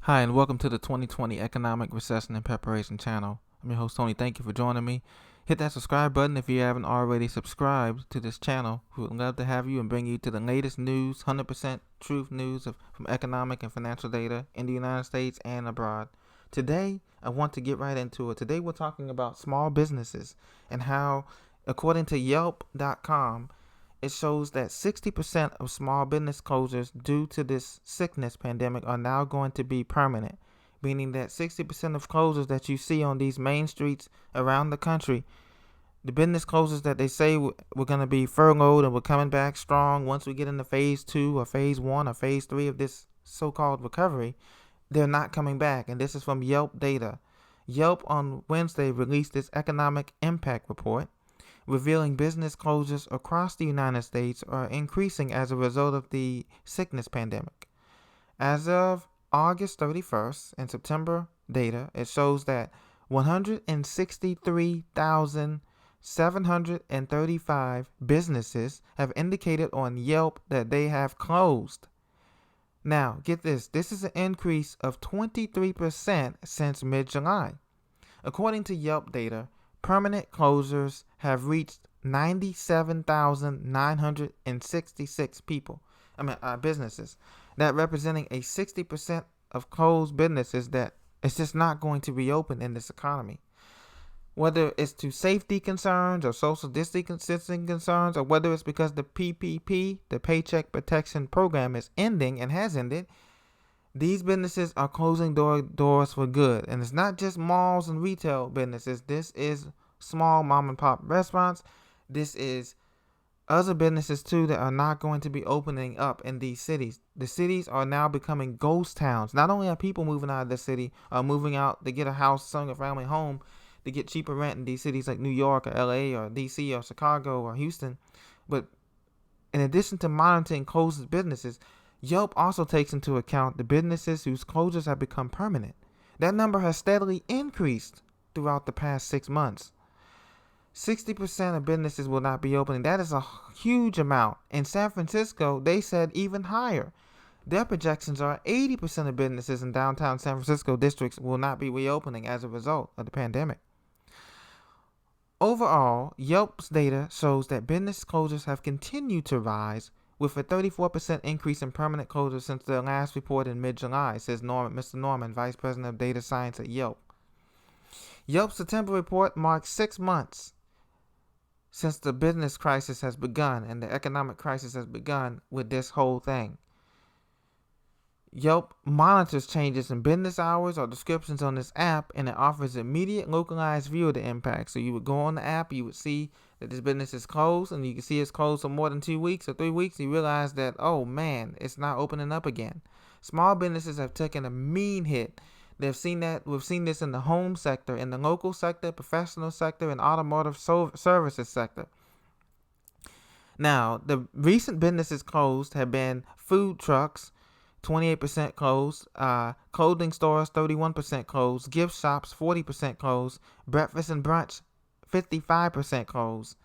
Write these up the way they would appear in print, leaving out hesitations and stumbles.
Hi, and welcome to the 2020 Economic Recession and Preparation channel. I'm your host, Tony. Thank you for joining me. Hit that subscribe button if you haven't already subscribed to this channel. We would love to have you and bring you to the latest news, 100% truth news from economic and financial data in the United States and abroad. Today, I want to get right into it. Today, we're talking about small businesses and how, according to Yelp.com, it shows that 60% of small business closures due to this sickness pandemic are now going to be permanent, meaning that 60% of closures that you see on these main streets around the country, the business closures that they say we're going to be furloughed and we're coming back strong once we get into phase 2 or phase 1 or phase 3 of this so-called recovery, they're not coming back. And this is from Yelp data. Yelp on Wednesday released its economic impact report, revealing business closures across the United States are increasing as a result of the sickness pandemic. As of August 31st and September data, it shows that 163,735 businesses have indicated on Yelp that they have closed. Now, get this. This is an increase of 23% since mid-July. According to Yelp data, permanent closures have reached 97,966 businesses. That representing a 60% of closed businesses that it's just not going to reopen in this economy. Whether it's to safety concerns or social distancing concerns, or whether it's because the PPP, the Paycheck Protection Program, is ending and has ended, these businesses are closing doors for good. And it's not just malls and retail businesses. This is small mom and pop restaurants. This is other businesses too that are not going to be opening up in these cities. The cities are now becoming ghost towns. Not only are people moving out of the city or moving out to get a house, selling a family home to get cheaper rent in these cities like New York or LA or DC or Chicago or Houston, but in addition to monitoring closed businesses, Yelp also takes into account the businesses whose closures have become permanent. That number has steadily increased throughout the past 6 months. 60% of businesses will not be opening. That is a huge amount. In San Francisco, they said even higher. Their projections are 80% of businesses in downtown San Francisco districts will not be reopening as a result of the pandemic. Overall, Yelp's data shows that business closures have continued to rise, with a 34% increase in permanent closures since their last report in mid-July, says Mr. Norman, Vice President of Data Science at Yelp. Yelp's September report marks 6 months since the business crisis has begun and the economic crisis has begun with this whole thing. Yelp monitors changes in business hours or descriptions on this app, and it offers immediate localized view of the impact. So you would go on the app, you would see that this business is closed, and you can see it's closed for more than 2 weeks or 3 weeks. You realize that, oh man, it's not opening up again. Small businesses have taken a mean hit. We've seen this in the home sector, in the local sector, professional sector, and automotive services sector. Now, the recent businesses closed have been food trucks, 28% closed, clothing stores, 31% closed, gift shops, 40% closed, breakfast and brunch, 55% closed.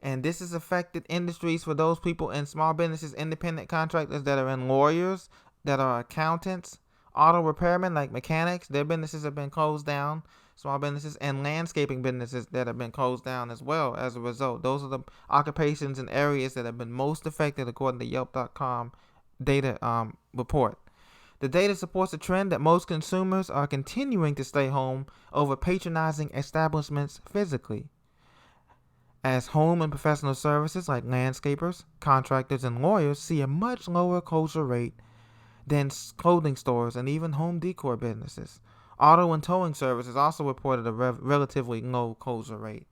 And this has affected industries for those people in small businesses, independent contractors that are in lawyers, that are accountants, auto repairmen like mechanics. Their businesses have been closed down, small businesses, and landscaping businesses that have been closed down as well as a result. Those are the occupations and areas that have been most affected according to Yelp.com data report. The data supports a trend that most consumers are continuing to stay home over patronizing establishments physically, as home and professional services like landscapers, contractors, and lawyers see a much lower closure rate than clothing stores and even home decor businesses. Auto and towing services also reported a relatively low closure rate.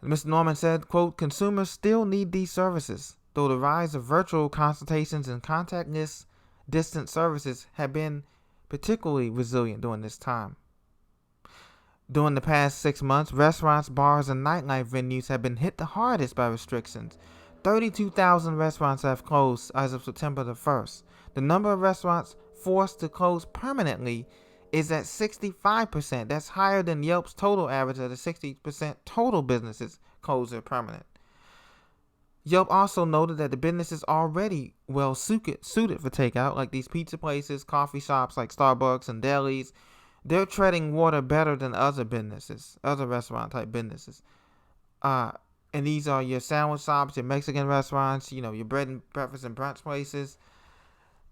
Mr. Norman said, quote, consumers still need these services, though the rise of virtual consultations and contactless distant services have been particularly resilient during this time. During the past 6 months, restaurants, bars, and nightlife venues have been hit the hardest by restrictions. 32,000 restaurants have closed as of September the 1st. The number of restaurants forced to close permanently is at 65%. That's higher than Yelp's total average of the 60% total businesses closed or permanent. Yelp also noted that the business is already well suited for takeout, like these pizza places, coffee shops like Starbucks and delis. They're treading water better than other businesses, other restaurant type businesses. Uh, and these are your sandwich shops, your Mexican restaurants, your bread and breakfast and brunch places.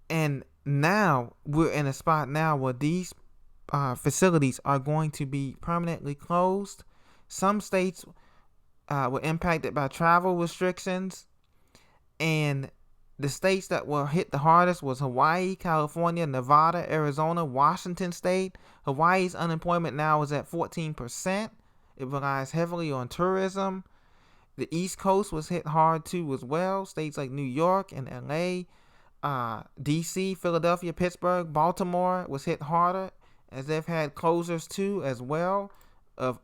And now we're in a spot now where these facilities are going to be permanently closed. Some states were impacted by travel restrictions, and the states that were hit the hardest was Hawaii, California, Nevada, Arizona, Washington State. Hawaii's unemployment now is at 14%. It relies heavily on tourism. The East Coast was hit hard too as well. States like New York and LA, DC, Philadelphia, Pittsburgh, Baltimore was hit harder, as they've had closures too as well of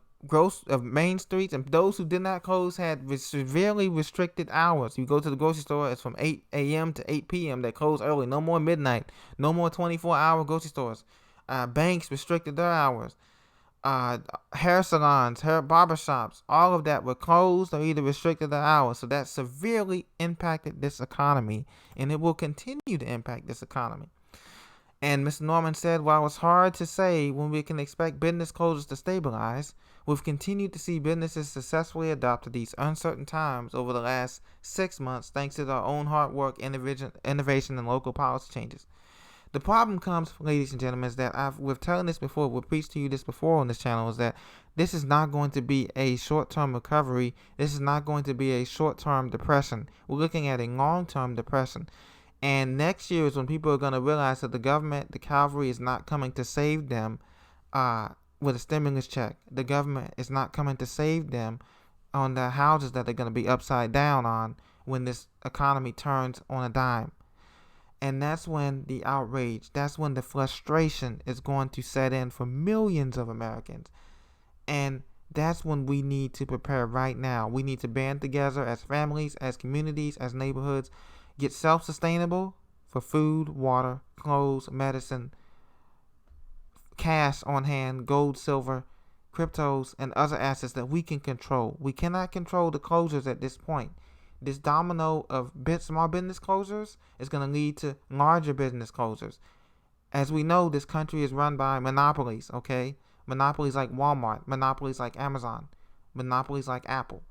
main streets, and those who did not close had severely restricted hours. You go to the grocery store, it's from 8 a.m. to 8 p.m. They close early. No more midnight. No more 24-hour grocery stores. Banks restricted their hours. Hair salons, hair barbershops, all of that were closed or either restricted their hours. So that severely impacted this economy, and it will continue to impact this economy. And Mr. Norman said, while it's hard to say when we can expect business closures to stabilize, we've continued to see businesses successfully adapt to these uncertain times over the last 6 months thanks to their own hard work, innovation, and local policy changes. The problem comes, ladies and gentlemen, is that we've telling this before, we've preached to you this before on this channel, is that this is not going to be a short-term recovery. This is not going to be a short-term depression. We're looking at a long-term depression. And next year is when people are going to realize that the government, the cavalry, is not coming to save them with a stimulus check. The government is not coming to save them on the houses that they're going to be upside down on when this economy turns on a dime. And that's when the outrage, that's when the frustration is going to set in for millions of Americans. And that's when we need to prepare right now. We need to band together as families, as communities, as neighborhoods, get self-sustainable for food, water, clothes, medicine, cash on hand, gold, silver, cryptos, and other assets that we can control. We cannot control the closures at this point. This domino of small business closures is going to lead to larger business closures. As we know, this country is run by monopolies, okay? Monopolies like Walmart, monopolies like Amazon, monopolies like Apple.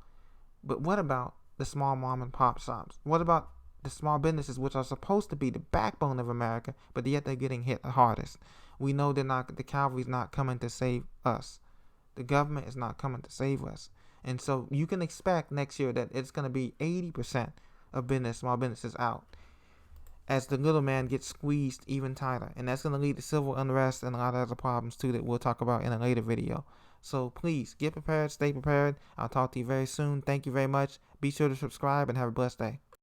But what about the small mom and pop shops? What about the small businesses, which are supposed to be the backbone of America, but yet they're getting hit the hardest? We know the cavalry's not coming to save us. The government is not coming to save us. And so you can expect next year that it's going to be 80% of small businesses out, as the little man gets squeezed even tighter. And that's going to lead to civil unrest and a lot of other problems too that we'll talk about in a later video. So please get prepared, stay prepared. I'll talk to you very soon. Thank you very much. Be sure to subscribe and have a blessed day.